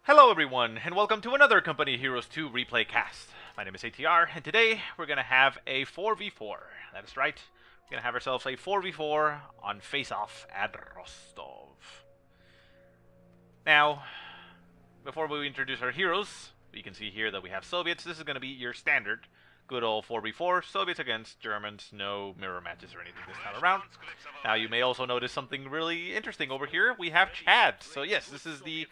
Hello everyone, and welcome to another Company Heroes 2 replay cast. My name is ATR, and today we're going to have a 4v4. That is right, we're going to have ourselves a 4v4 on Faceoff at Rostov. Now, before we introduce our heroes, you can see here that we have Soviets. This is going to be your standard good old 4v4, Soviets against Germans, no mirror matches or anything this time around. Now you may also notice something really interesting over here. We have Chad. So yes, this is the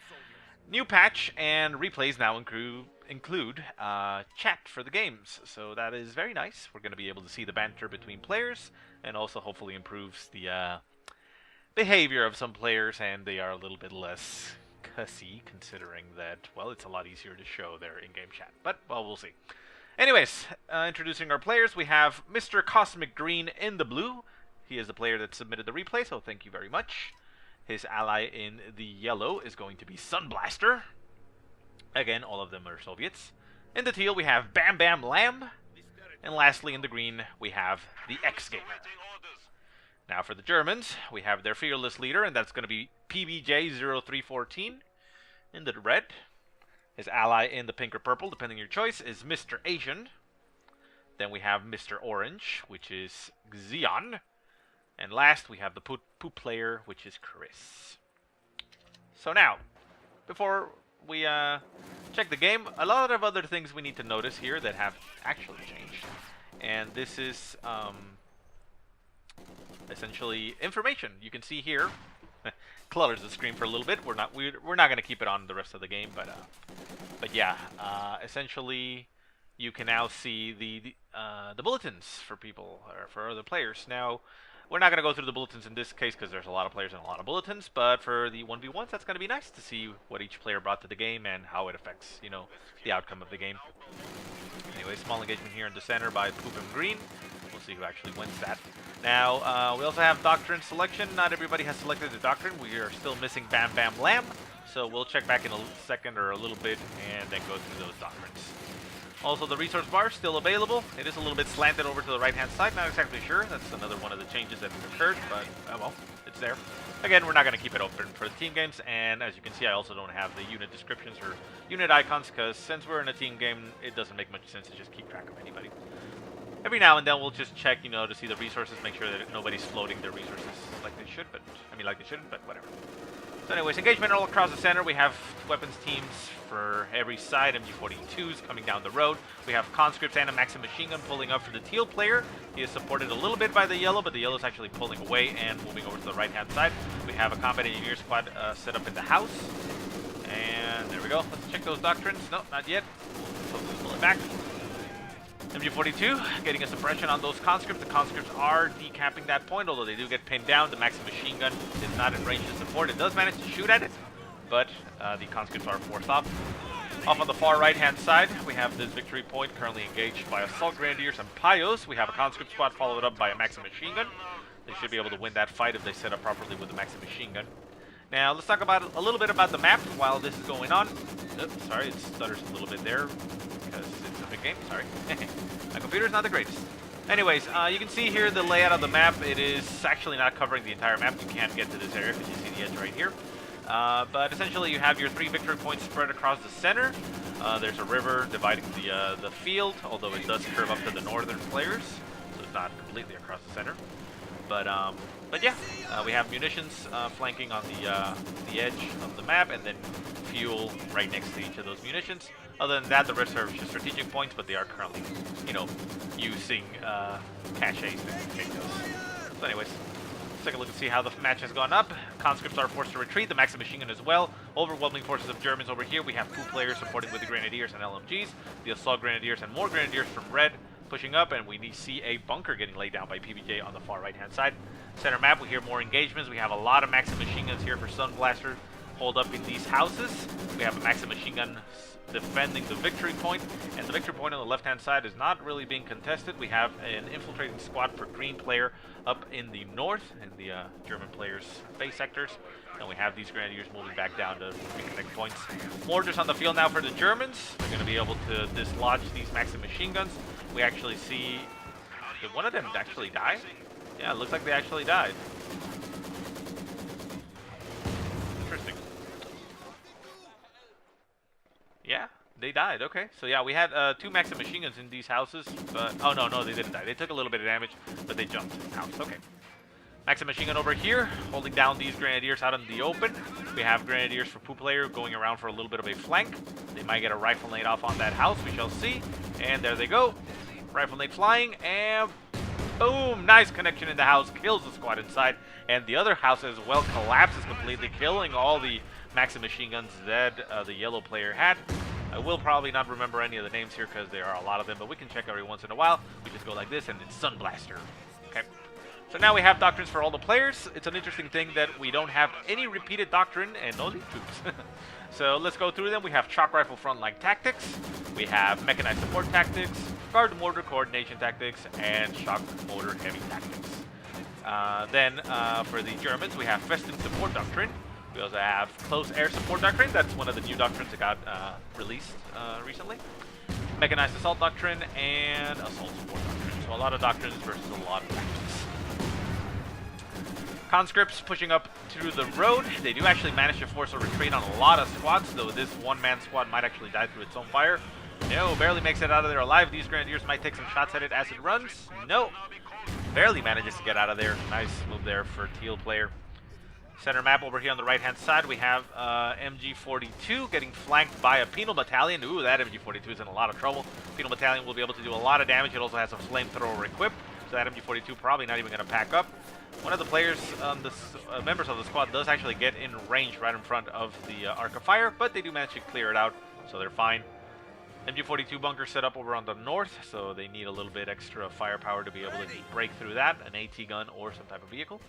new patch, and replays now include chat for the games, so that is very nice. We're going to be able to see the banter between players, and also hopefully improves the behavior of some players, and they are a little bit less cussy, considering that, well, it's a lot easier to show their in-game chat. But, well, we'll see. Anyways, introducing our players, we have Mr. Cosmic Green in the blue. He is the player that submitted the replay, so thank you very much. His ally in the yellow is going to be Sunblaster. Again, all of them are Soviets. In the teal, we have Bam Bam Lamb. And lastly, in the green, we have the X-Gamer. Now for the Germans, we have their fearless leader, and that's going to be PBJ0314. In the red, his ally in the pink or purple, depending on your choice, is Mr. Asian. Then we have Mr. Orange, which is Xion. And last, we have the poop player, which is Chris. So now, before we check the game, a lot of other things we need to notice here that have actually changed. And this is essentially information. You can see here, clutters the screen for a little bit. We're not going to keep it on the rest of the game, but yeah, essentially, you can now see the bulletins for people or for other players now. We're not going to go through the bulletins in this case because there's a lot of players and a lot of bulletins, but for the 1v1s, that's going to be nice to see what each player brought to the game and how it affects, you know, the outcome of the game. Anyway, small engagement here in the center by Poop and Green. We'll see who actually wins that. Now, we also have Doctrine selection. Not everybody has selected the Doctrine. We are still missing Bam Bam Lamb, so we'll check back in a second or a little bit and then go through those Doctrines. Also, the resource bar is still available. It is a little bit slanted over to the right-hand side. Not exactly sure. That's another one of the changes that have occurred, but, well, it's there. Again, we're not going to keep it open for the team games, and as you can see, I also don't have the unit descriptions or unit icons, because since we're in a team game, it doesn't make much sense to just keep track of anybody. Every now and then, we'll just check, you know, to see the resources, make sure that nobody's floating their resources like they should, but, I mean, like they shouldn't, but whatever. So anyways, engagement all across the center. We have weapons teams for every side. MG42s coming down the road. We have conscripts and a Maxim machine gun pulling up for the teal player. He is supported a little bit by the yellow, but the yellow is actually pulling away and moving over to the right-hand side. We have a combat engineer squad set up in the house. And there we go. Let's check those doctrines. No, not yet. So we'll pull it back. MG42 getting a suppression on those conscripts. The conscripts are decapping that point, although they do get pinned down. The Maxim machine gun is not in range to support. It does manage to shoot at it, but the conscripts are forced off. Off on the far right-hand side, we have this victory point currently engaged by Assault Grenadiers and Pios. We have a conscript squad followed up by a Maxim machine gun. They should be able to win that fight if they set up properly with the Maxim machine gun. Now, let's talk about a little bit about the map while this is going on. Oops, sorry, it stutters a little bit there because it's a big game. Sorry. My computer's not the greatest. Anyways, you can see here the layout of the map. It is actually not covering the entire map. You can't get to this area because you see the edge right here. But essentially, you have your 3 victory points spread across the center. There's a river dividing the field, although it does curve up to the northern players, so it's not completely across the center. But yeah, we have munitions flanking on the edge of the map, and then fuel right next to each of those munitions. Other than that, the rest are just strategic points, but they are currently, you know, using caches to take those. So anyways, let's take a look and see how the match has gone up. Conscripts are forced to retreat, the Maxim machine gun as well. Overwhelming forces of Germans over here. We have 2 players supporting with the Grenadiers and LMGs. The Assault Grenadiers and more Grenadiers from red pushing up, and we see a bunker getting laid down by PBJ on the far right-hand side. Center map, we hear more engagements. We have a lot of Maxim machine guns here for Sunblaster hold up in these houses. We have a Maxim machine gun defending the victory point, and the victory point on the left-hand side is not really being contested. We have an infiltrating squad for green player up in the north, in the German players' base sectors, and we have these Grenadiers moving back down to reconnect points. Mortars on the field now for the Germans. They're going to be able to dislodge these Maxim machine guns. We actually see... Did one of them actually die? Yeah, it looks like they actually died. Interesting. Yeah, they died. Okay, so yeah, we had 2 Maxim machine guns in these houses, but oh no, they didn't die. They took a little bit of damage, but they jumped out. Okay. Maxim machine gun over here, holding down these grenadiers out in the open. We have grenadiers for Poo player going around for a little bit of a flank. They might get a rifle nade off on that house. We shall see. And there they go. Rifle nade flying, and boom! Nice connection in the house. Kills the squad inside, and the other house as well collapses completely, killing all the Maxim machine guns that the yellow player had. I will probably not remember any of the names here because there are a lot of them, but we can check every once in a while. We just go like this, and it's Sunblaster. Okay. So now we have doctrines for all the players. It's an interesting thing that we don't have any repeated doctrine and no lead troops. So let's go through them. We have shock rifle frontline tactics. We have mechanized support tactics, guard mortar coordination tactics, and shock motor heavy tactics. Then for the Germans, we have Festen support doctrine. We also have close air support doctrine. That's one of the new doctrines that got released recently. Mechanized assault doctrine and assault support doctrine. So a lot of doctrines versus a lot of tactics. Conscripts pushing up through the road. They do actually manage to force a retreat on a lot of squads, though this one-man squad might actually die through its own fire. No, barely makes it out of there alive. These grenadiers might take some shots at it as it runs. No, barely manages to get out of there. Nice move there for Teal player. Center map over here on the right-hand side, we have MG42 getting flanked by a penal battalion. Ooh, that MG42 is in a lot of trouble. Penal battalion will be able to do a lot of damage. It also has a flamethrower equipped, so that MG42 probably not even going to pack up. One of the players, members of the squad, does actually get in range right in front of the arc of fire, but they do manage to clear it out, so they're fine. MG42 bunker set up over on the north, so they need a little bit extra firepower to be able to break through that, an AT gun or some type of vehicle.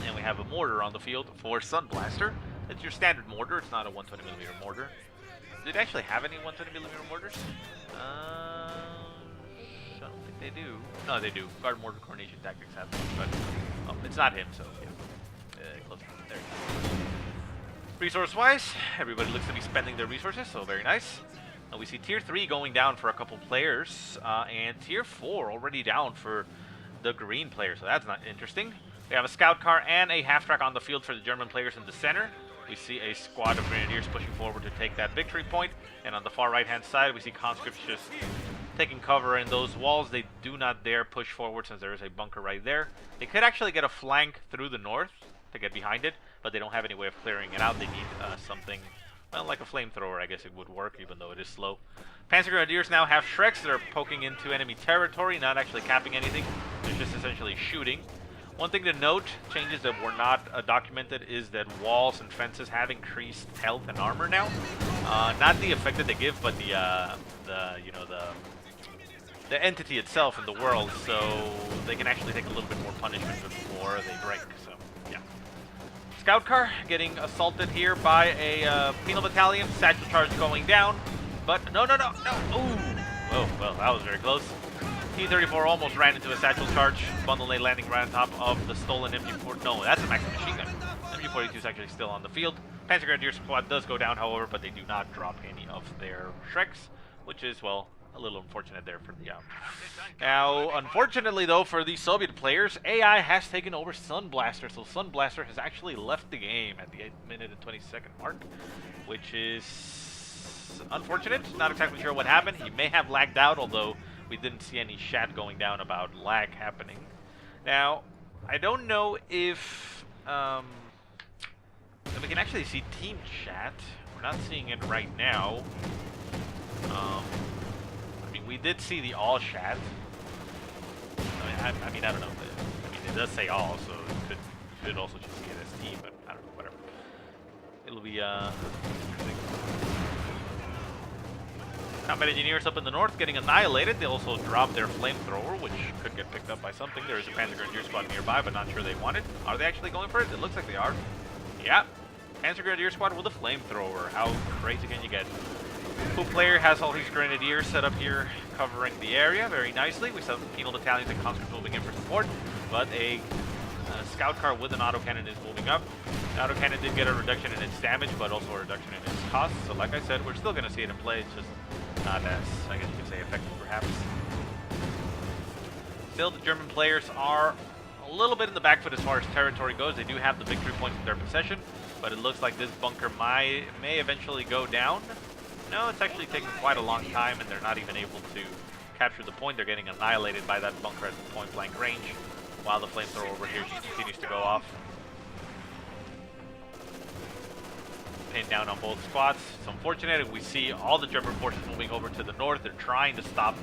And we have a mortar on the field for Sunblaster. It's your standard mortar, it's not a 120mm mortar. Did it actually have any 120mm mortars? I don't think they do. No, they do. Guard mortar coordination tactics have them, but it's not him, so yeah. Close enough. There you go. Resource-wise, everybody looks to be spending their resources, so very nice. And we see Tier 3 going down for a couple players, and Tier 4 already down for the green player, so that's not interesting. We have a scout car and a half-track on the field for the German players in the center. We see a squad of grenadiers pushing forward to take that victory point, and on the far right-hand side, we see conscripts just taking cover in those walls. They do not dare push forward since there is a bunker right there. They could actually get a flank through the north to get behind it, but they don't have any way of clearing it out. They need something, well, like a flamethrower, I guess it would work, even though it is slow. Panzer Grenadiers now have Shreks that are poking into enemy territory, not actually capping anything. They're just essentially shooting. One thing to note, changes that were not documented, is that walls and fences have increased health and armor now. Not the effect that they give, but the entity itself in the world, so they can actually take a little bit more punishment before they break. So yeah. Scout car getting assaulted here by a penal battalion. Satchel charge going down, but no. Ooh. Oh, well, that was very close. T-34 almost ran into a satchel charge. Bundle nade landing right on top of the stolen MG4. No, that's a Maxim machine gun. MG42 is actually still on the field. Panzer Grenadier squad does go down, however, but they do not drop any of their Shreks, which is, well, a little unfortunate there for the Now, unfortunately, though, for the Soviet players, AI has taken over Sunblaster, so Sunblaster has actually left the game at the 8-minute and 20-second mark, which is unfortunate. Not exactly sure what happened. He may have lagged out, although we didn't see any chat going down about lag happening. Now, I don't know if we can actually see team chat. We're not seeing it right now. I mean, we did see the all chat. I mean, I don't know. It does say all, so you could also just see it as team, but I don't know, whatever. It'll be interesting. Combat engineers up in the north getting annihilated. They also dropped their flamethrower, which could get picked up by something. There is a Panzer Grenadier squad nearby, but not sure they want it. Are they actually going for it? It looks like they are. Yeah. Panzer Grenadier squad with a flamethrower. How crazy can you get? Poo player has all his grenadiers set up here covering the area very nicely. We saw the penal battalions and conscripts moving in for support, but a scout car with an autocannon is moving up. The autocannon did get a reduction in its damage, but also a reduction in its cost. So like I said, we're still going to see it in play. It's just not as, I guess you could say, effective perhaps. Still, the German players are a little bit in the back foot as far as territory goes. They do have the victory points in their possession. but it looks like this bunker may eventually go down. No, it's actually taking quite a long time, and they're not even able to capture the point. They're getting annihilated by that bunker at point-blank range, while the flamethrower over here just continues to go off. Pinned down on both squads. It's unfortunate. We see all the German forces moving over to the north. They're trying to stop,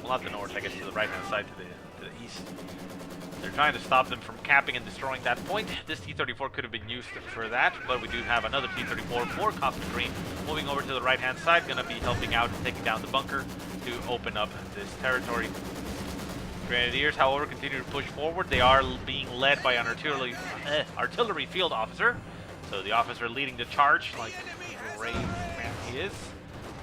well, not the north, I guess to the right-hand side, to the east. They're trying to stop them from capping and destroying that point. This T-34 could have been used for that, but we do have another T-34 for Cosmic Green moving over to the right-hand side, going to be helping out and taking down the bunker to open up this territory. Grenadiers, however, continue to push forward. They are being led by an artillery field officer. So the officer leading the charge, like the brave man he is.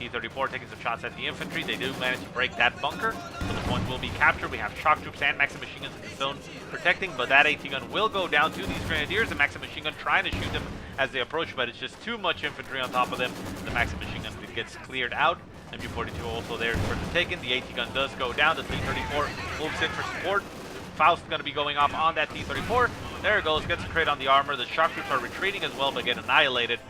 T-34 taking some shots at the infantry. They do manage to break that bunker, so the point will be captured. We have shock troops and Maxim machine guns in the zone protecting, but that AT gun will go down to these Grenadiers. The Maxim machine gun trying to shoot them as they approach, but it's just too much infantry on top of them. The Maxim machine gun gets cleared out. MG42 also there for the taken. The AT gun does go down. The T-34 moves in for support. Faust going to be going off on that T-34. There it goes, gets a crit on the armor. The shock troops are retreating as well, but get annihilated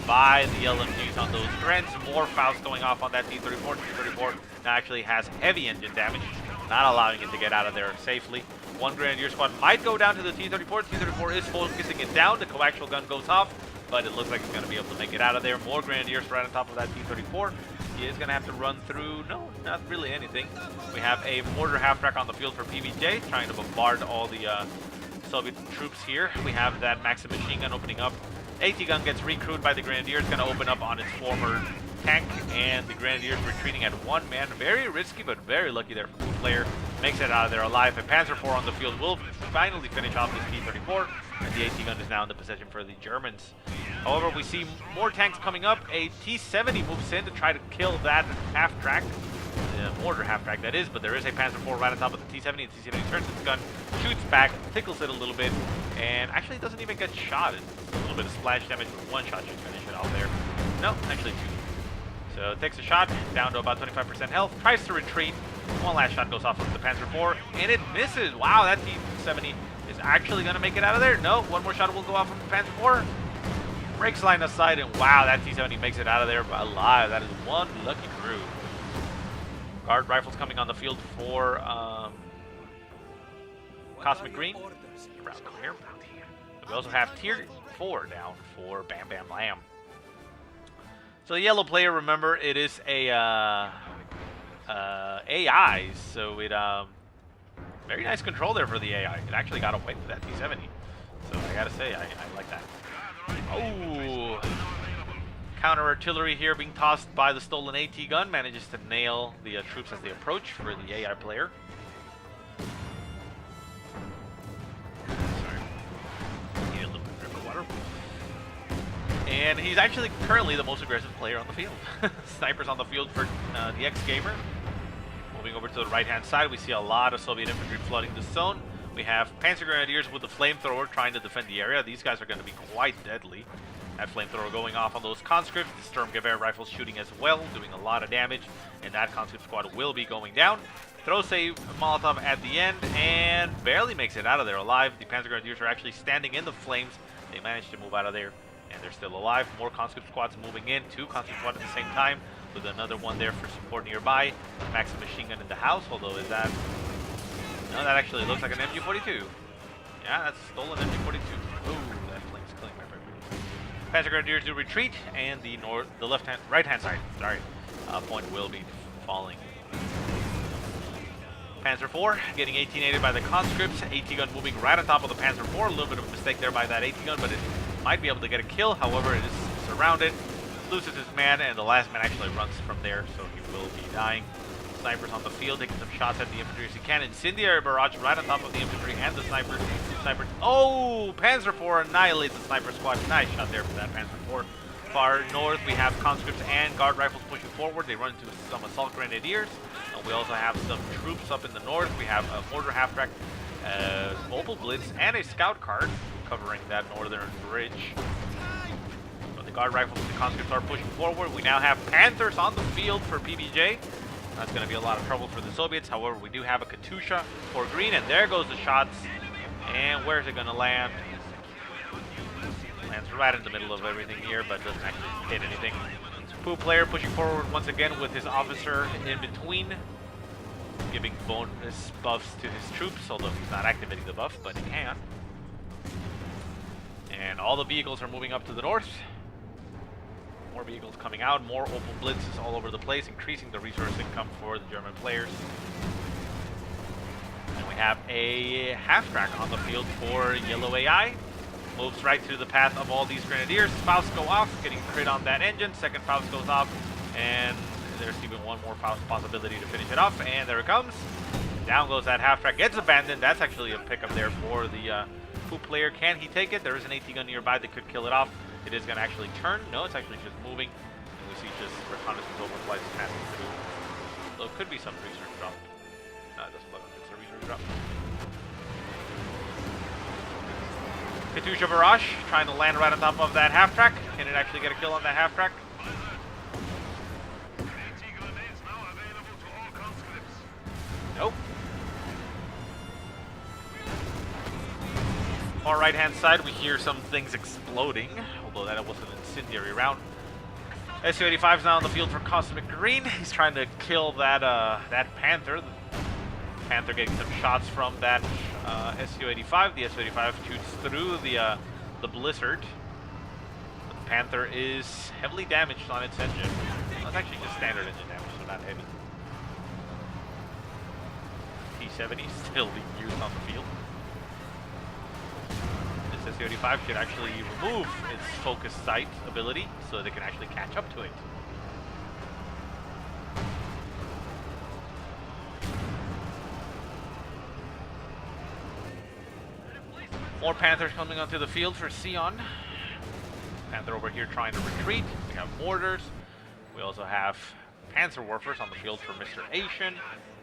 by the LMGs on those Grens. More Faust going off on that T-34. T-34 now actually has heavy engine damage, not allowing it to get out of there safely. One Grenadier squad might go down to the T-34. T-34 is focusing it down. The coaxial gun goes off, but it looks like it's going to be able to make it out of there. More Grenadiers right on top of that T-34. He is going to have to run through, no, not really anything. We have a mortar half-track on the field for PBJ, trying to bombard all the Soviet troops here. We have that Maxim machine gun opening up. AT gun gets recruited by the Grenadiers, going to open up on its former tank, and the Grenadiers retreating at one man. Very risky, but very lucky there from the player. Makes it out of there alive. A Panzer IV on the field will finally finish off this T-34, and the AT gun is now in the possession for the Germans. However, we see more tanks coming up. A T-70 moves in to try to kill that half-track. Mortar half-track, that is, but there is a Panzer IV right on top of the T-70. The T-70 turns its gun, shoots back, tickles it a little bit, and actually doesn't even get shot. It's a little bit of splash damage, but one shot should finish it off there. No, actually two. So it takes a shot, down to about 25% health, tries to retreat. One last shot goes off of the Panzer IV, and it misses. Wow, that T-70 is actually going to make it out of there. No, one more shot will go off from the Panzer IV. Breaks line aside, and wow, that T-70 makes it out of there alive. That is one lucky crew. Guard rifles coming on the field for Cosmic Green. Here. We also have Tier 4 down for Bam Bam Lamb. So the yellow player, remember, it is a AI, so it very nice control there for the AI. It actually got away with that T-70. So I gotta say, I like that. Oh, counter artillery here being tossed by the stolen AT gun, manages to nail the troops as they approach for the AI player. Sorry, need a little bit of water. And he's actually currently the most aggressive player on the field. Snipers on the field for the X-Gamer. Moving over to the right-hand side, we see a lot of Soviet infantry flooding the zone. We have Panzer Grenadiers with the flamethrower trying to defend the area. These guys are going to be quite deadly. That flamethrower going off on those conscripts. The Sturmgewehr rifles shooting as well, doing a lot of damage. And that conscript squad will be going down. Throws a Molotov at the end and barely makes it out of there alive. The Panzer Grenadiers are actually standing in the flames. They managed to move out of there, and they're still alive. More conscript squads moving in. Two conscript squads at the same time, with another one there for support nearby. Maxim machine gun in the house, although is that... No, that actually looks like an MG42. Yeah, that's a stolen MG42. Ooh, that flame's killing my favorite. Panzer Grenadiers do retreat, and the right-hand side, sorry, point will be falling. Panzer IV getting 18-aided by the conscripts. AT gun moving right on top of the Panzer IV. A little bit of a mistake there by that AT gun, but it might be able to get a kill. However, it is surrounded, loses his man, and the last man actually runs from there, so he will be dying. Snipers on the field taking some shots at the infantry as he can. Incendiary barrage right on top of the infantry and the snipers. Oh, Panzer IV annihilates the sniper squad. Nice shot there for that Panzer IV. Far north, we have conscripts and guard rifles pushing forward. They run into some assault grenadiers. And we also have some troops up in the north. We have a mortar half-track, mobile blitz, and a scout cart covering that northern bridge. So the guard rifles and the conscripts are pushing forward. We now have Panthers on the field for PBJ. That's going to be a lot of trouble for the Soviets. However, we do have a Katusha for green, and there goes the shots. And where's it going to land? Lands right in the middle of everything here, but doesn't actually hit anything. Poo player pushing forward once again with his officer in between, giving bonus buffs to his troops, although he's not activating the buff, but he can. And all the vehicles are moving up to the north. More vehicles coming out, more Opal blitzes all over the place, increasing the resource income for the German players. And we have a half-track on the field for Yellow AI. Moves right through the path of all these grenadiers. Faust go off, getting crit on that engine. Second Faust goes off, and there's even one more Faust possibility to finish it off. And there it comes. Down goes that half-track. Gets abandoned. That's actually a pickup there for the Poop player. Can he take it? There is an AT gun nearby that could kill it off. It is going to actually turn. No, it's actually just moving. And we see just reconnaissance overflights passing through. So it could be some research drop. No, it doesn't look like it's a research drop. Katusha Barrage trying to land right on top of that half-track. Can it actually get a kill on that half-track? Nope. Far right-hand side, we hear some things exploding, although that was an incendiary round. Su-85 is now on the field for Cosmic Green. He's trying to kill that that Panther. The Panther getting some shots from that Su-85. The Su-85 shoots through the Blizzard. But the Panther is heavily damaged on its engine. Well, it's actually just standard engine damage, so not heavy. T-70 still being used on the field. This Su-85 should actually remove its focus sight ability so that it can actually catch up to it. More Panthers coming onto the field for Sion. Panther over here trying to retreat. We have mortars. We also have Panzerwerfers on the field for Mr. Asian.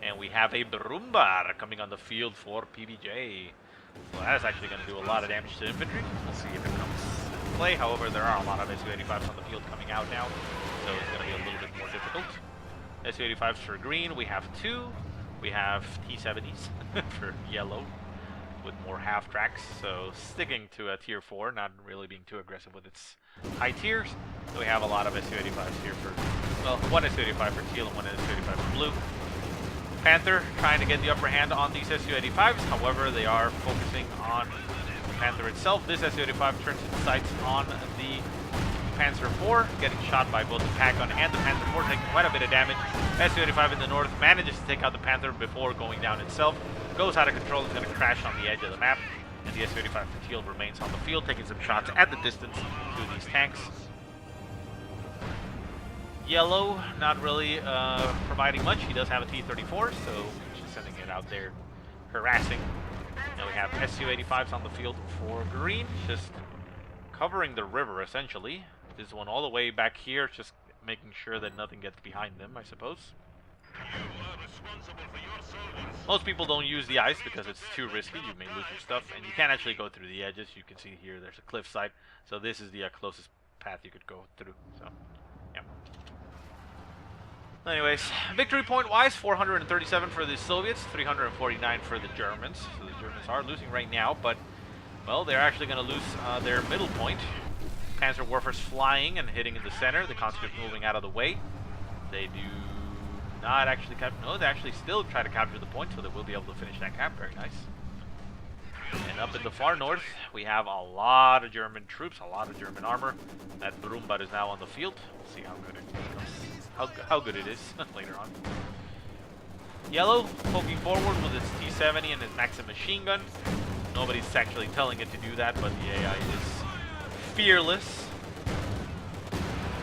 And we have a Brumbar coming on the field for PBJ. So that is actually going to do a lot of damage to infantry. We'll see if it comes into play. However, there are a lot of Su-85s on the field coming out now, so it's going to be a little bit more difficult. Su-85s for green, we have 2. We have T-70s for yellow, with more half-tracks, so sticking to a tier 4, not really being too aggressive with its high tiers. So we have a lot of Su-85s here for, well, one Su-85 for teal and one Su-85 for blue. Panther trying to get the upper hand on these Su-85s, however, they are focusing on the Panther itself. This Su-85 turns its sights on the Panzer IV, getting shot by both the Pack Gun and the Panzer IV, taking quite a bit of damage. Su-85 in the north manages to take out the Panther before going down itself. Goes out of control, is going to crash on the edge of the map, and the Su-85 for teal remains on the field, taking some shots at the distance to these tanks. Yellow, not really providing much. He does have a T-34, so he's just sending it out there, harassing. Now we have Su-85s on the field for green, just covering the river, essentially. This one all the way back here, just making sure that nothing gets behind them, I suppose. Most people don't use the ice because it's too risky. You may lose your stuff, and you can't actually go through the edges. You can see here there's a cliffside, so this is the closest path you could go through. So, yeah. Anyways, victory point wise, 437 for the Soviets, 349 for the Germans. So the Germans are losing right now, but, well, they're actually going to lose their middle point. Panzerwerfers flying and hitting in the center, the conscripts moving out of the way. They do not actually capture, no, they actually still try to capture the point, so they will be able to finish that cap. Very nice. And up in the far north, we have a lot of German troops, a lot of German armor. That Brumbar is now on the field. We'll see how good it becomes, how good it is later on. Yellow poking forward with its T-70 and its Maxim machine gun. Nobody's actually telling it to do that, but the AI is fearless.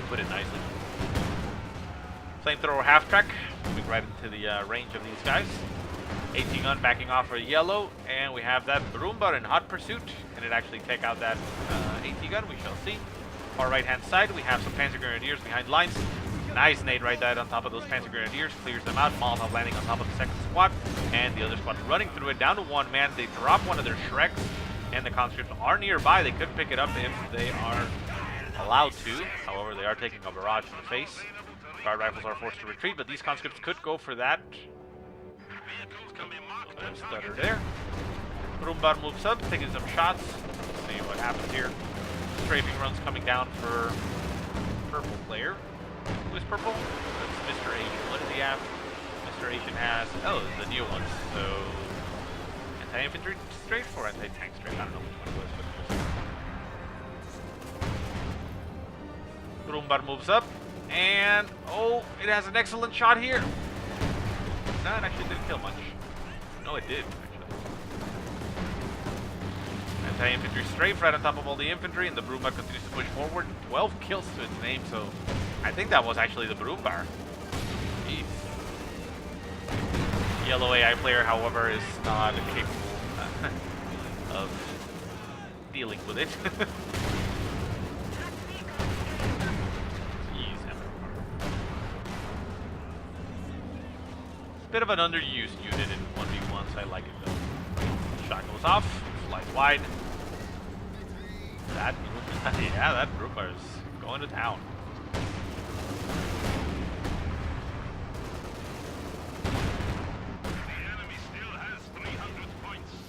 Put it nicely. Flamethrower half-track, moving right into the range of these guys. AT gun backing off for yellow, and we have that Brumbar in hot pursuit. Can it actually take out that AT gun? We shall see. Far right-hand side, we have some Panzer Grenadiers behind lines. Nice nade right there on top of those Panzer Grenadiers, clears them out. Molotov landing on top of the second squad, and the other squad running through it, down to one man. They drop one of their Shreks, and the conscripts are nearby. They could pick it up if they are allowed to. However, they are taking a barrage in the face. Guard rifles are forced to retreat, but these conscripts could go for that. Stutter there. Brumbar moves up, taking some shots. Let's see what happens here. strafing runs coming down for purple player. Who is purple? That's Mr. Asian. What does he have? Mr. Asian has, oh, the new ones. So, anti-infantry strafe or anti-tank strafe? I don't know which one it was. Brumbar moves up, and oh, it has an excellent shot here. No, it actually didn't kill much. No, it did, actually. Anti-infantry strafe right on top of all the infantry, and the Brumbar continues to push forward. 12 kills to its name, so I think that was actually the Brumbar. Jeez. Yellow AI player, however, is not capable of dealing with it. Bit of an underused unit in 1v1, so I like it though. Shot goes off, flies wide. That, yeah, that Brumbar is going to town.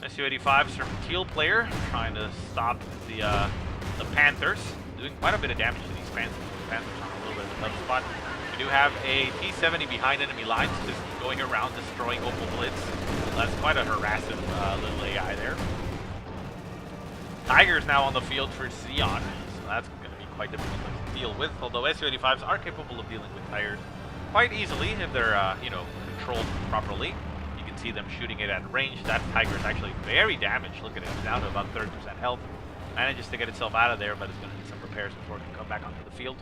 Su-85 Serpentile player trying to stop the Panthers, doing quite a bit of damage to these Panthers. The Panthers are on a little bit of a tough spot. We do have a T-70 behind enemy lines, just going around destroying Opal Blitz. That's quite a harassing little AI there. Tiger's now on the field for Xeon, so that's going to be quite difficult to deal with. Although Su-85s are capable of dealing with Tigers quite easily if they're, you know, controlled properly. You can see them shooting it at range. That Tiger is actually very damaged. Look at it, it's down to about 30% health. Manages to get itself out of there, but it's going to need some repairs before it can come back onto the field.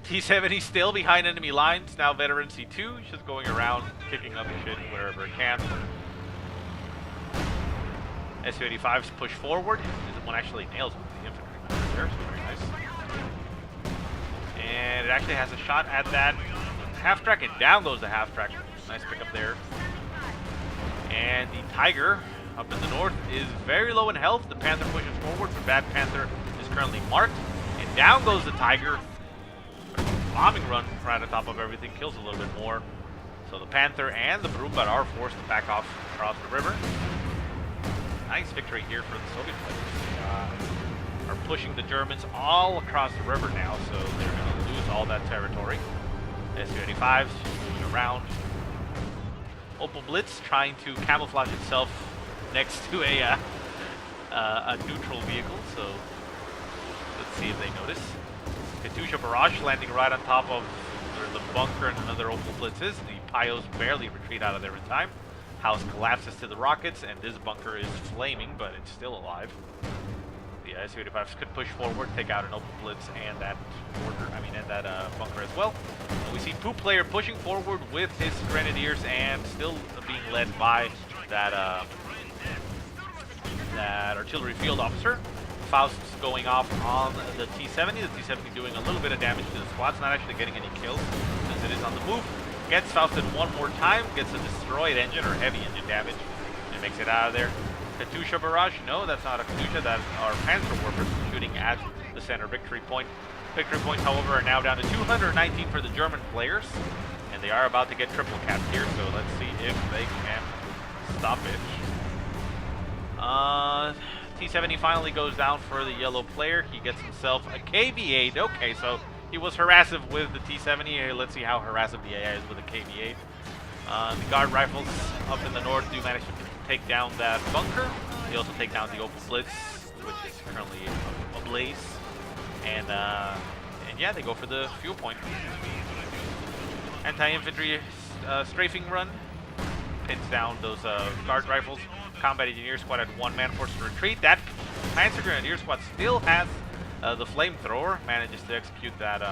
T-70 still behind enemy lines, now veteran C2, just going around, kicking up shit wherever it can. Su-85s push forward. This one actually nails the infantry there, so very nice. And it actually has a shot at that half-track, and down goes the half-track. Nice pickup there. And the Tiger, up in the north, is very low in health. The Panther pushes forward, but that Panther is currently marked. And down goes the Tiger. Bombing run right on top of everything, kills a little bit more. So the Panther and the Brumbar are forced to back off across the river. Nice victory here for the Soviet players. Are pushing the Germans all across the river now, so they're going to lose all that territory. Su-85s just moving around. Opal Blitz trying to camouflage itself next to a neutral vehicle, so let's see if they notice. Katusha Barrage landing right on top of the bunker and another Opal Blitz is. The Pios barely retreat out of there in time. House collapses to the rockets, and this bunker is flaming, but it's still alive. The Su-85s could push forward, take out an Opal Blitz and that bunker as well. And we see Poo player pushing forward with his Grenadiers and still being led by that artillery field officer. Faust's going off on the T-70. The T-70 doing a little bit of damage to the squads, not actually getting any kills since it is on the move. Gets Fausted one more time, gets a destroyed engine or heavy engine damage, and makes it out of there. Katusha Barrage, no, that's not a Katusha, that's our Panzer Warpers shooting at the center victory point. Victory points, however, are now down to 219 for the German players, and they are about to get triple capped here, so let's see if they can stop it. T-70 finally goes down for the yellow player. He gets himself a KV-8. Okay, so he was harassive with the T-70. Let's see how harassive the AI is with a KV-8. The guard rifles up in the north do manage to take down that bunker. They also take down the Opal Blitz, which is currently ablaze. And yeah, they go for the fuel point. Anti-infantry strafing run. Pins down those guard rifles. Combat Engineer Squad had one man forced to retreat. That Panzer Grenadier Squad still has the flamethrower. Manages to execute that.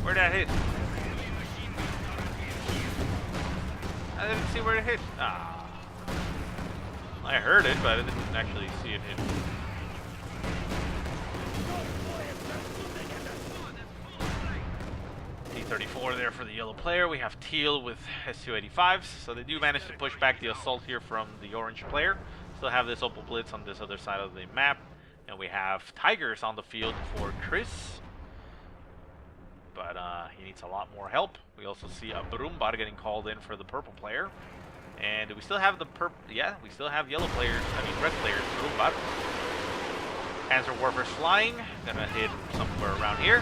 Where'd that hit? I didn't see where it hit. Ah. I heard it, but I didn't actually see it hit. T-34 there for the yellow player. We have Teal with Su-85s, so they do manage to push back the assault here from the orange player. Still have this Opal Blitz on this other side of the map, and we have Tigers on the field for Chris, but he needs a lot more help. We also see a Brumbar getting called in for the purple player. And we still have the yeah, we still have yellow players, red players. But Panzer Warfare's flying. Gonna hit somewhere around here.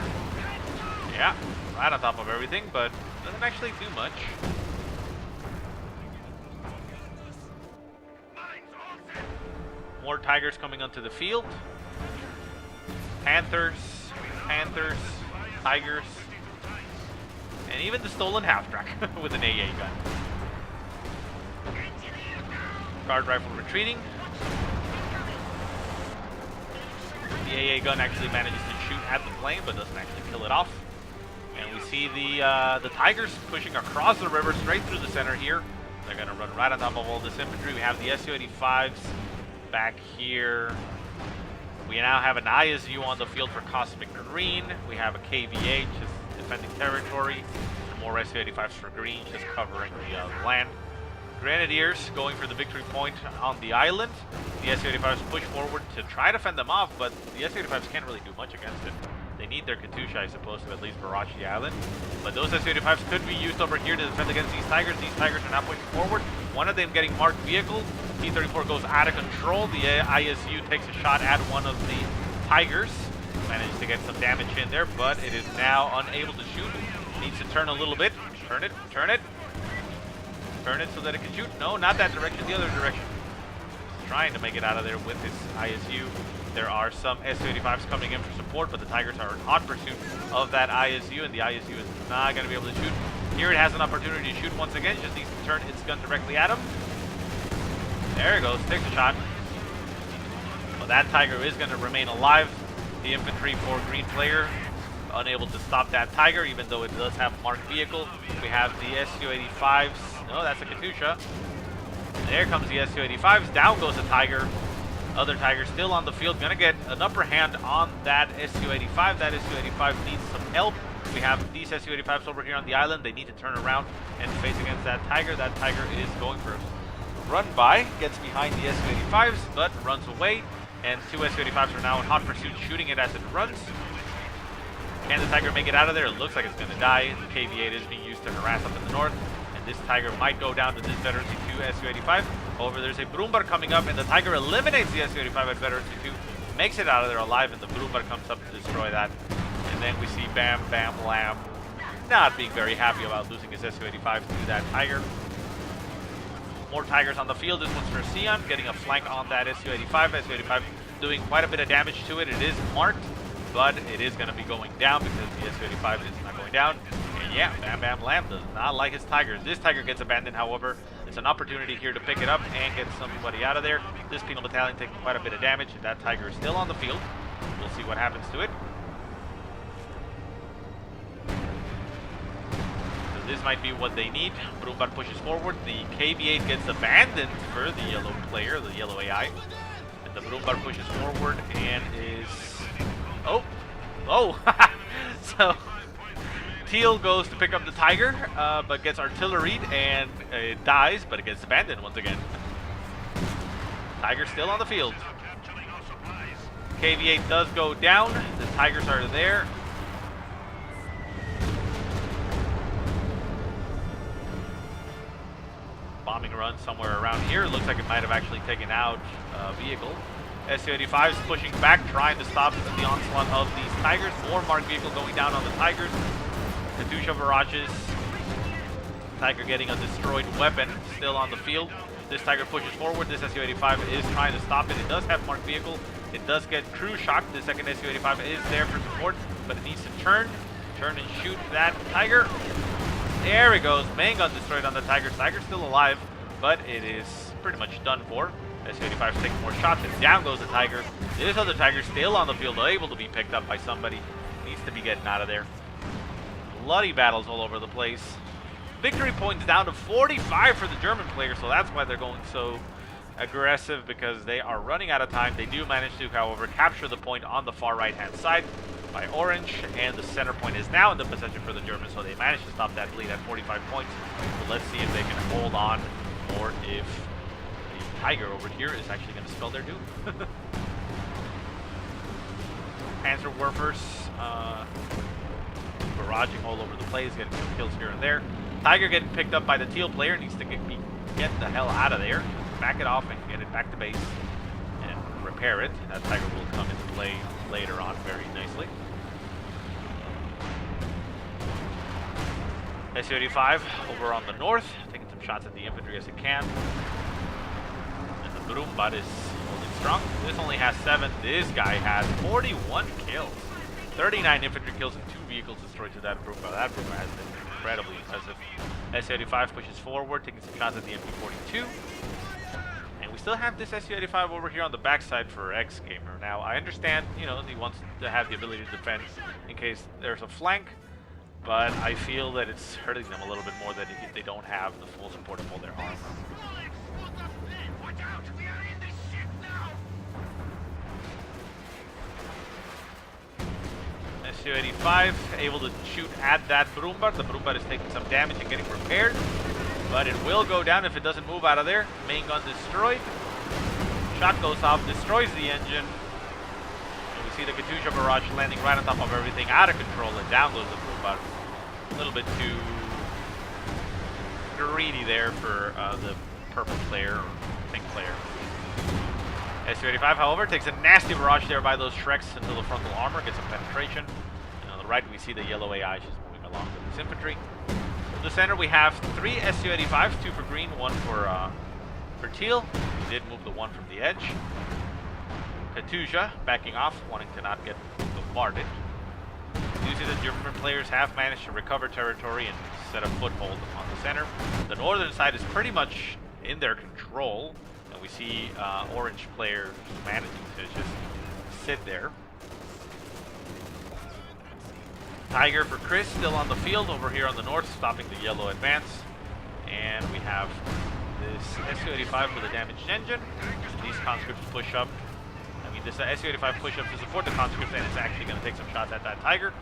Yeah, right on top of everything, but doesn't actually do much. More Tigers coming onto the field. Panthers, Tigers, and even the stolen half-track with an AA gun. Guard rifle retreating. The AA gun actually manages to shoot at the plane, but doesn't actually kill it off. And we see the Tigers pushing across the river straight through the center here. They're going to run right on top of all this infantry. We have the Su-85s back here. We now have an ISU on the field for Cosmic Green. We have a KVA just defending territory. And more Su-85s for Green just covering the land. Grenadiers going for the victory point on the island. The Su-85s push forward to try to fend them off, but the Su-85s can't really do much against it. They need their Katusha, I suppose, to at least barrage the island. But those Su-85s could be used over here to defend against these Tigers. These Tigers are now pushing forward. One of them getting marked vehicle. T-34 goes out of control. The ISU takes a shot at one of the Tigers. Managed to get some damage in there, but it is now unable to shoot. Needs to turn a little bit. Turn it, turn it. Turn it so that it can shoot. No, not that direction, the other direction. He's trying to make it out of there with his ISU. There are some Su-85s coming in for support, but the Tigers are in hot pursuit of that ISU, and the ISU is not going to be able to shoot. Here it has an opportunity to shoot once again. Just needs to turn its gun directly at him. There it goes. Takes a shot. Well, that Tiger is going to remain alive. The infantry for green player unable to stop that Tiger, even though it does have a marked vehicle. We have the Su-85s. No, that's a Katusha. There comes the Su-85s. Down goes the Tiger. Other Tiger still on the field. Gonna get an upper hand on that Su-85. That Su-85 needs some help. We have these Su-85s over here on the island. They need to turn around and face against that Tiger. That Tiger is going for a run by. Gets behind the Su-85s, but runs away. And two Su-85s are now in hot pursuit, shooting it as it runs. Can the Tiger make it out of there? It looks like it's going to die. The KV-8 is being used to harass up in the north. And this Tiger might go down to this Veterancy 2 Su-85. However, there's a Brumbar coming up, and the Tiger eliminates the Su-85 at Veterancy 2. Makes it out of there alive, and the Brumbar comes up to destroy that. And then we see Bam Bam Lam not being very happy about losing his Su-85 to that Tiger. More Tigers on the field. This one's for Sion, getting a flank on that Su-85. Su-85 doing quite a bit of damage to it. It is marked, but it is going to be going down because the Su-85 is not going down. And yeah, Bam Bam Lam does not like his Tigers. This Tiger gets abandoned, however. It's an opportunity here to pick it up and get somebody out of there. This Penal Battalion taking quite a bit of damage. That Tiger is still on the field. We'll see what happens to it. So this might be what they need. Brumbar pushes forward. The KV-8 gets abandoned for the yellow player, the yellow AI. And the Brumbar pushes forward and is... Oh! So... Teal goes to pick up the Tiger, but gets artilleried and it dies, but it gets abandoned once again. Tiger still on the field. KV-8 does go down. The Tigers are there. Bombing run somewhere around here. Looks like it might have actually taken out a vehicle. Su-85 is pushing back, trying to stop the onslaught of these Tigers. More marked vehicle going down on the Tigers. Katusha barrages. Tiger getting a destroyed weapon still on the field. This Tiger pushes forward. This Su-85 is trying to stop it. It does have marked vehicle. It does get crew shocked. The second Su-85 is there for support, but it needs to turn and shoot that Tiger. There it goes. Main gun destroyed on the Tiger. Tiger's still alive, but it is pretty much done for. Su-85 is taking more shots, and down goes the Tiger. This other Tiger still on the field, able to be picked up by somebody. Needs to be getting out of there. Bloody battles all over the place. Victory points down to 45 for the German player, so that's why they're going so aggressive, because they are running out of time. They do manage to, however, capture the point on the far right-hand side by Orange, and the center point is now in the possession for the Germans, so they managed to stop that lead at 45 points. So let's see if they can hold on, or if the Tiger over here is actually going to spell their doom. Panzer Werfers, barraging all over the place, getting some kills here and there. Tiger getting picked up by the Teal player, needs to be get the hell out of there, back it off and get it back to base and repair it. That Tiger will come into play later on very nicely. Su-85 over on the north, taking some shots at the infantry as it can. And the Brumbar is holding strong. This only has 7. This guy has 41 kills. 39 infantry kills and 2 vehicles destroyed to that Brumbar. That Brumbar has been incredibly impressive. Su-85 pushes forward, taking some shots at the MP-42. And we still have this Su-85 over here on the backside for X-Gamer. Now, I understand, you know, he wants to have the ability to defend in case there's a flank. But I feel that it's hurting them a little bit more that they don't have the full support of all their armor. Su-85 able to shoot at that Brumbar. The Brumbar is taking some damage and getting repaired. But it will go down if it doesn't move out of there. Main gun destroyed. Shot goes off, destroys the engine. And we see the Katyusha barrage landing right on top of everything, out of control, and down goes the Brumbar. A little bit too greedy there for the purple player or pink player. Su-85, however, takes a nasty barrage there by those Shreks until the frontal armor gets some penetration. And on the right, we see the yellow AI just moving along with this infantry. In the center, we have 3 Su-85s, 2 for green, 1 for teal. We did move the 1 from the edge. Katyusha backing off, wanting to not get bombarded. You see the German players have managed to recover territory and set a foothold on the center. The northern side is pretty much in their control, and we see orange players managing to just sit there. Tiger for Chris still on the field over here on the north, stopping the yellow advance. And we have this Su-85 with a damaged engine. These conscripts push up. I mean, this Su-85 push up to support the conscripts, and it's actually going to take some shots at that Tiger.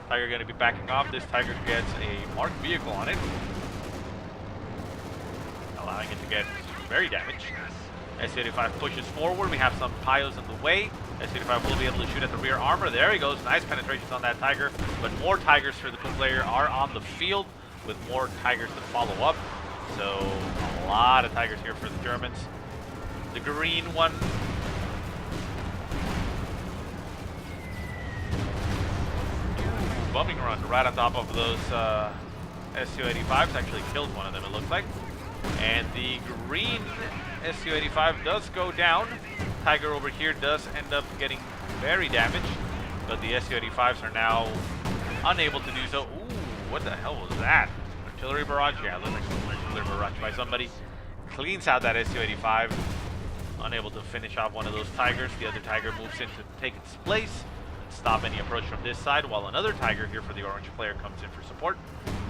Tiger going to be backing off. This Tiger gets a marked vehicle on it, allowing it to get very damaged. Su-85 pushes forward. We have some piles in the way. Su-85 will be able to shoot at the rear armor. There he goes. Nice penetrations on that Tiger. But more Tigers for the blue player are on the field with more Tigers to follow up. So a lot of Tigers here for the Germans. The green one. Bumping run right on top of those Su-85s. Actually killed one of them, it looks like. And the green Su-85 does go down. Tiger over here does end up getting very damaged, but the Su-85s are now unable to do so. Ooh, what the hell was that? Artillery barrage? Yeah, it looks like an artillery barrage by somebody. Cleans out that Su-85. Unable to finish off one of those Tigers. The other Tiger moves in to take its place and stop any approach from this side, while another Tiger here for the orange player comes in for support.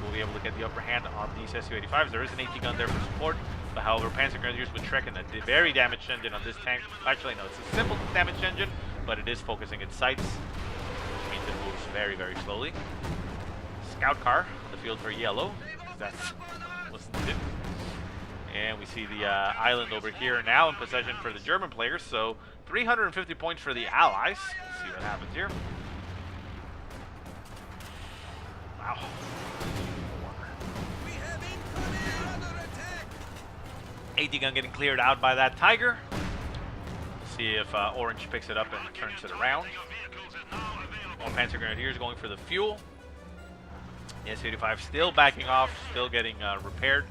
We'll be able to get the upper hand on these Su-85s. There is an AT gun there for support. But however, Panzer Grenadiers with Trek and a very damaged engine on this tank. Actually, no, it's a simple damaged engine, but it is focusing its sights, which means it moves very, very slowly. Scout car on the field for yellow. That's what's needed. And we see the island over here now in possession for the German players. So 350 points for the Allies. Let's see what happens here. Wow. AT gun getting cleared out by that Tiger. We'll see if Orange picks it up and turns it around. More Panzer Grenadiers going for the fuel. The Su-85 still backing off, still getting repaired.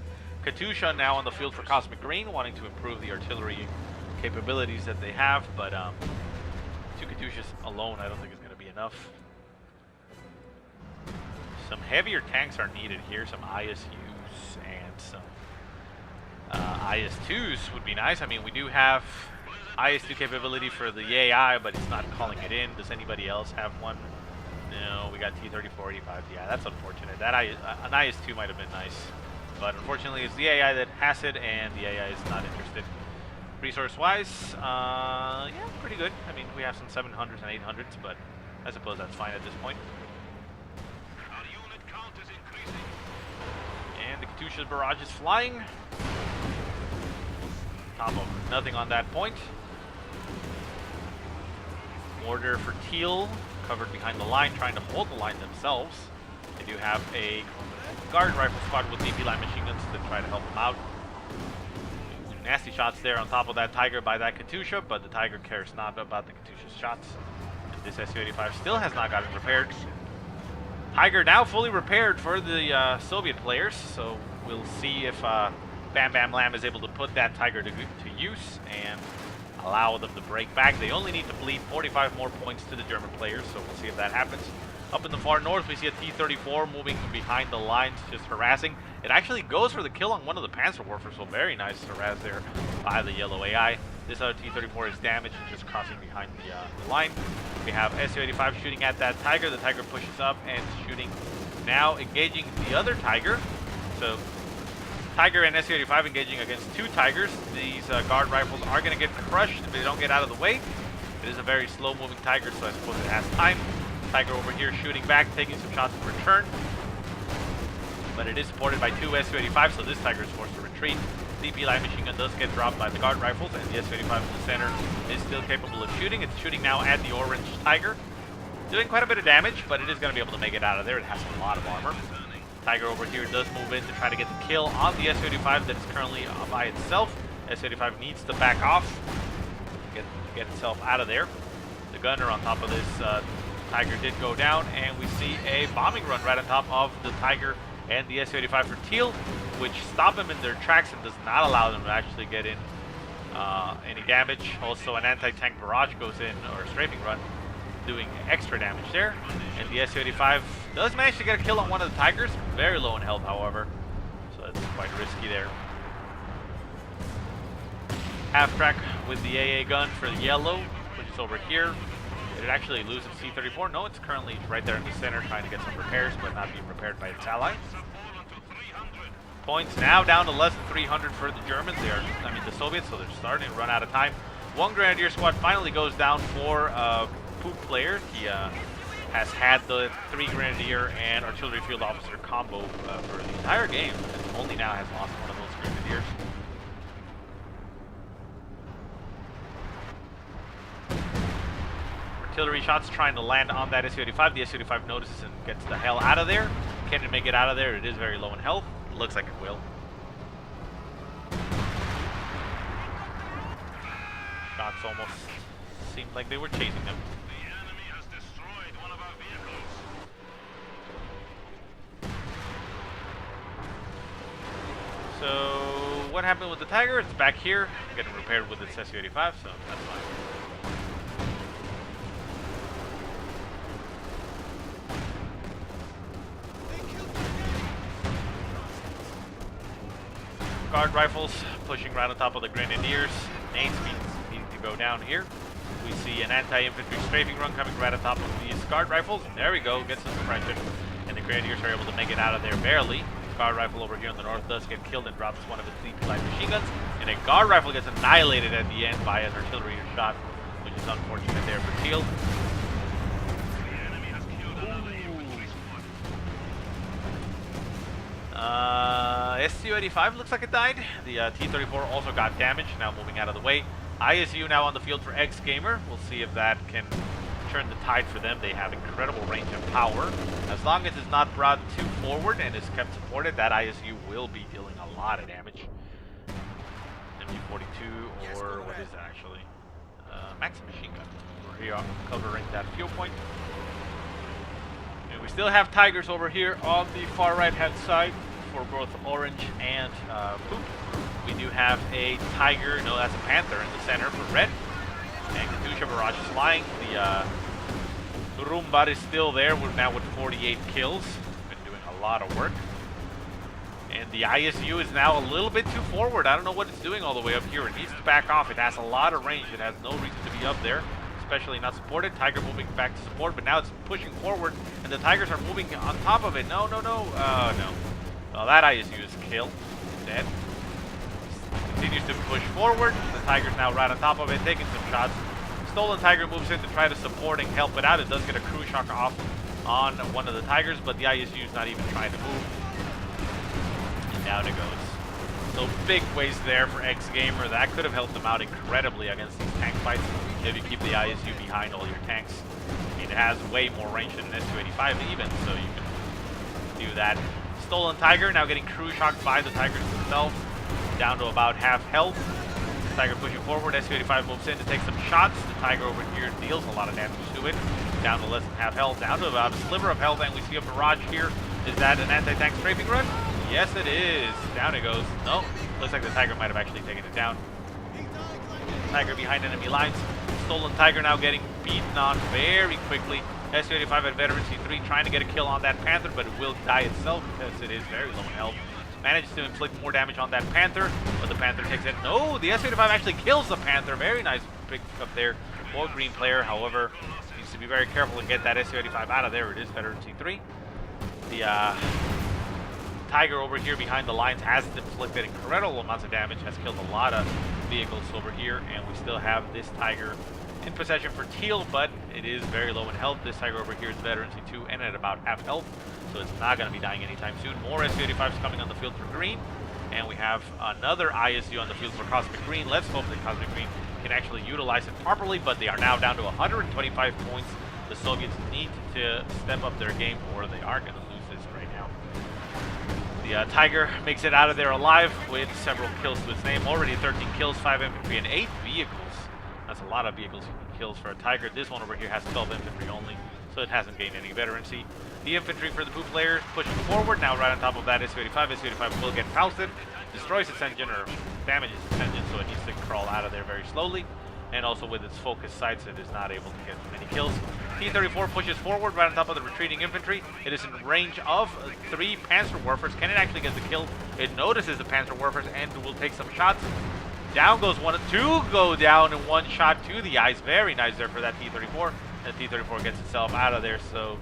Katyusha now on the field for Cosmic Green, wanting to improve the artillery capabilities that they have, but 2 Katyushas alone I don't think is going to be enough. Some heavier tanks are needed here, some ISUs and some IS-2s would be nice. I mean, we do have IS-2 capability for the AI, but it's not calling it in. Does anybody else have one? No, we got T-34-85. Yeah, that's unfortunate. That an IS-2 might have been nice, but unfortunately it's the AI that has it, and the AI is not interested. Resource-wise, yeah, pretty good. I mean, we have some 700s and 800s, but I suppose that's fine at this point. And the Katyusha's barrage is flying. Top of nothing on that point. Mortar for Teal, covered behind the line, trying to hold the line themselves. They do have a guard rifle squad with DP line machine guns to try to help them out. nasty shots there on top of that Tiger by that Katusha, but the Tiger cares not about the Katusha's shots. And this Su-85 still has not gotten repaired. Tiger now fully repaired for the Soviet players, so we'll see if Bam Bam Lamb is able to put that Tiger to use and allow them to break back. They only need to bleed 45 more points to the German players, so we'll see if that happens. Up in the far north, we see a T-34 moving behind the lines, just harassing. It actually goes for the kill on one of the Panzerwerfers, so very nice harass there by the yellow AI. This other T-34 is damaged and just crossing behind the line. We have Su-85 shooting at that Tiger. The Tiger pushes up and shooting now, engaging the other Tiger. So Tiger and Su-85 engaging against two Tigers. These guard rifles are going to get crushed if they don't get out of the way. It is a very slow-moving Tiger, so I suppose it has time. Tiger over here shooting back, taking some shots in return. But it is supported by two Su-85, so this Tiger is forced to retreat. DP light machine gun does get dropped by the guard rifles, and the Su-85 in the center is still capable of shooting. It's shooting now at the orange Tiger. Doing quite a bit of damage, but it is going to be able to make it out of there. It has a lot of armor. Tiger over here does move in to try to get the kill on the Su-85 that is currently by itself. Su-85 needs to back off, get itself out of there. The gunner on top of this Tiger did go down, and we see a bombing run right on top of the Tiger and the Su-85 for Teal, which stop them in their tracks and does not allow them to actually get in any damage. Also, an anti-tank barrage goes in, or a strafing run, doing extra damage there. And the Su-85 does manage to get a kill on one of the Tigers. Very low in health, however, so it's quite risky there. Half track with the AA gun for the yellow, which is over here. Did it actually lose its C-34? No, it's currently right there in the center trying to get some repairs, but not being repaired by its ally. Points now down to less than 300 for the Germans. The Soviets, so they're starting to run out of time. One Grenadier squad finally goes down for Poop player. He has had the 3 Grenadier and Artillery Field Officer combo for the entire game, and only now has lost one of those Grenadiers. Artillery shots trying to land on that Su-85. The Su-85 notices and gets the hell out of there. Can it make it out of there? It is very low in health. Looks like it will. Shots almost seemed like they were chasing them. The enemy has destroyed one of our vehicles. So what happened with the Tiger? It's back here, getting repaired with its Su-85, so that's fine. Guard rifles pushing right on top of the Grenadiers. Nades need to go down here. We see an anti-infantry strafing run coming right on top of these guard rifles. There we go, gets some suppression, and the Grenadiers are able to make it out of there barely. Guard rifle over here on the north does get killed and drops one of its DP light machine guns, and a guard rifle gets annihilated at the end by an artillery shot, which is unfortunate there for Teal. Su-85 looks like it died. The T-34 also got damaged, now moving out of the way. ISU now on the field for X-Gamer. We'll see if that can turn the tide for them. They have incredible range and power. As long as it's not brought too forward and is kept supported, that ISU will be dealing a lot of damage. MG42, or what is that actually? Maxim machine gun. We're here covering that fuel point. And we still have Tigers over here on the far right-hand side for both Orange and Poop. We do have a Tiger, no, that's a Panther in the center for Red. And Katusha Barrage is flying. The Rumbar is still there. We're now with 48 kills. Been doing a lot of work. And the ISU is now a little bit too forward. I don't know what it's doing all the way up here. It needs to back off. It has a lot of range. It has no reason to be up there, especially not supported. Tiger moving back to support, but now it's pushing forward, and the Tigers are moving on top of it. No. Well, that ISU is killed. Dead. Continues to push forward. The Tiger's now right on top of it, taking some shots. Stolen Tiger moves in to try to support and help it out. It does get a crew shock off on one of the Tigers, but the ISU is not even trying to move. And down it goes. So big waste there for X-Gamer. That could have helped them out incredibly against these tank fights if you keep the ISU behind all your tanks. It has way more range than an Su-85 even, so you can do that. Stolen Tiger now getting crew shocked by the Tigers themselves, down to about half health. The Tiger pushing forward. SU-85 moves in to take some shots. The Tiger over here deals a lot of damage to it. Down to less than half health. Down to about a sliver of health, and we see a barrage here. Is that an anti-tank strafing run? Yes, it is. Down it goes. No, looks like the Tiger might have actually taken it down. Tiger behind enemy lines. Stolen Tiger now getting beaten on very quickly. SU-85 at Veteran C3 trying to get a kill on that Panther, but it will die itself because it is very low in health. Manages to inflict more damage on that Panther, but the Panther takes it. No, the SU-85 actually kills the Panther. Very nice pick up there for green player. However, needs to be very careful and get that SU-85 out of there. It is Veteran C3. The Tiger over here behind the lines has inflicted incredible amounts of damage, has killed a lot of vehicles over here, and we still have this Tiger in possession for teal, but it is very low in health. This Tiger over here is Veteran C2 and at about half health, so it's not going to be dying anytime soon. More SU-85s coming on the field for green, and we have another ISU on the field for Cosmic Green. Let's hope that Cosmic Green can actually utilize it properly, but they are now down to 125 points. The Soviets need to step up their game or they are going to lose this right now. The Tiger makes it out of there alive with several kills to its name. Already 13 kills, 5 infantry, and 8 vehicles. That's a lot of vehicles kills for a Tiger. This one over here has 12 infantry only, so it hasn't gained any veterancy. The infantry for the Poo player pushing forward. Now right on top of that SU-85. SU-85 will get pousted, destroys its engine or damages its engine, so it needs to crawl out of there very slowly. And also with its focus sights, it is not able to get many kills. T-34 pushes forward right on top of the retreating infantry. It is in range of 3 Panzerwerfers. Can it actually get the kill? It notices the Panzerwerfers and will take some shots. Down goes one, 2 go down in one shot to the eyes. Very nice there for that T-34. And T-34 gets itself out of there, so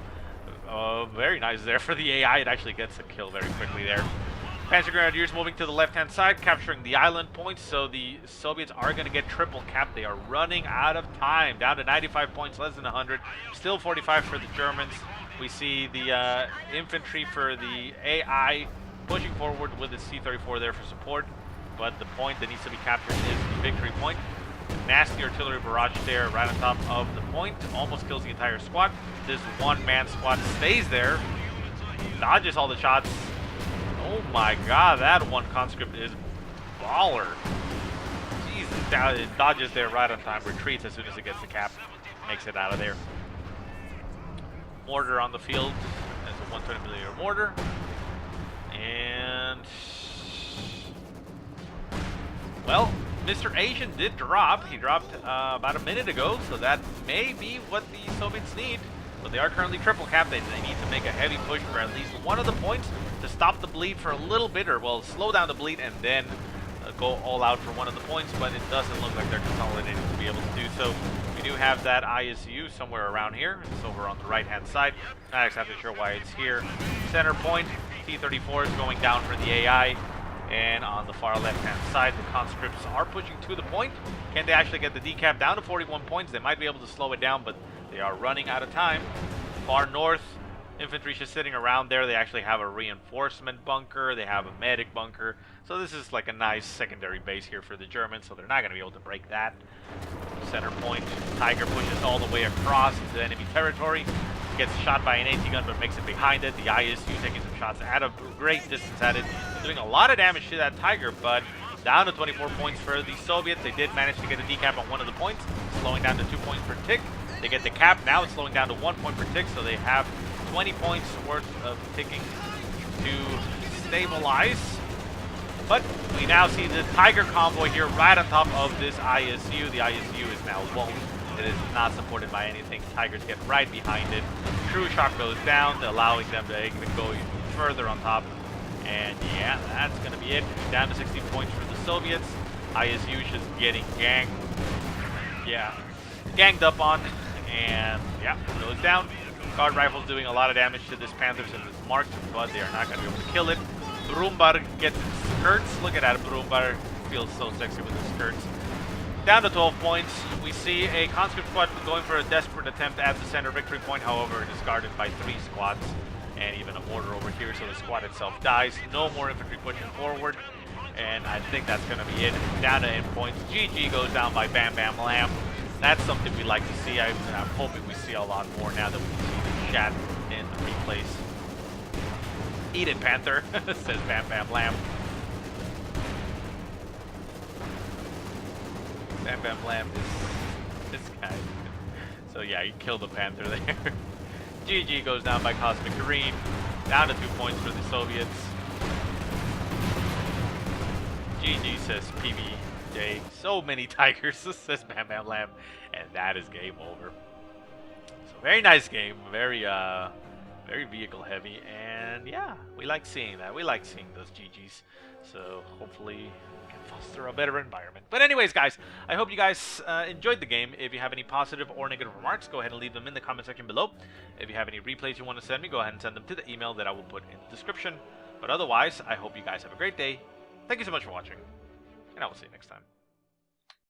very nice there for the AI. It actually gets a kill very quickly there. Panzer Grenadiers moving to the left-hand side, capturing the island points, so the Soviets are going to get triple capped. They are running out of time, down to 95 points, less than 100, still 45 for the Germans. We see the infantry for the AI pushing forward with the C-34 there for support, but the point that needs to be captured is the victory point. Nasty artillery barrage there right on top of the point, almost kills the entire squad. This one-man squad stays there, dodges all the shots. Oh my god, that one conscript is baller. Jesus, it dodges there right on time, retreats as soon as it gets the cap, makes it out of there. Mortar on the field, that's a 120mm mortar. And, well, Mr. Asian did drop. He dropped about a minute ago, so that may be what the Soviets need. But they are currently triple capped. They need to make a heavy push for at least one of the points to stop the bleed for a little bit, or well, slow down the bleed and then go all out for one of the points, but it doesn't look like they're consolidating to be able to do so. We do have that ISU somewhere around here. It's over on the right-hand side. Not exactly sure why it's here. Center point, T-34 is going down for the AI, and on the far left-hand side, the conscripts are pushing to the point. Can they actually get the decap down to 41 points? They might be able to slow it down, but they are running out of time. Far north, infantry just sitting around there. They actually have a reinforcement bunker. They have a medic bunker. So this is like a nice secondary base here for the Germans, so they're not going to be able to break that. Center point, Tiger pushes all the way across into enemy territory. Gets shot by an AT gun, but makes it behind it. The ISU taking some shots at a great distance at it. Doing a lot of damage to that Tiger, but down to 24 points for the Soviets. They did manage to get a decap on one of the points, slowing down to 2 points per tick. They get the cap. Now it's slowing down to 1 point per tick, so they have 20 points worth of ticking to stabilize. But we now see the Tiger convoy here right on top of this ISU. The ISU is now alone. It is not supported by anything. Tigers get right behind it. True shock goes down, allowing them to even go even further on top. And yeah, that's going to be it. Down to 16 points for the Soviets. ISU just getting ganged. Yeah, ganged up on. And yeah, goes down. Guard rifles doing a lot of damage to this Panther since it's marked, but they are not going to be able to kill it. Brumbar gets its skirts. Look at that, Brumbar feels so sexy with his skirts. Down to 12 points. We see a conscript squad going for a desperate attempt at the center victory point. However, it is guarded by 3 squads and even a mortar over here, so the squad itself dies. No more infantry pushing forward, and I think that's going to be it. Down to end points. GG goes down by Bam Bam Lamb. That's something we like to see. I'm hoping we see a lot more now that we can see the chat in the replays. Eat it, Panther, says Bam Bam Lamb. Bam Bam Lamb is this guy. So yeah, he killed the Panther there. GG goes down by Cosmic Green. Down to 2 points for the Soviets. GG says PBJ. So many tigers, says Bam Bam Lamb. And that is game over. So very nice game. Very vehicle heavy. And yeah, we like seeing that. We like seeing those GGs. So hopefully we can foster a better environment. But anyways, guys, I hope you guys enjoyed the game. If you have any positive or negative remarks, go ahead and leave them in the comment section below. If you have any replays you want to send me, go ahead and send them to the email that I will put in the description. But otherwise, I hope you guys have a great day. Thank you so much for watching, and I will see you next time.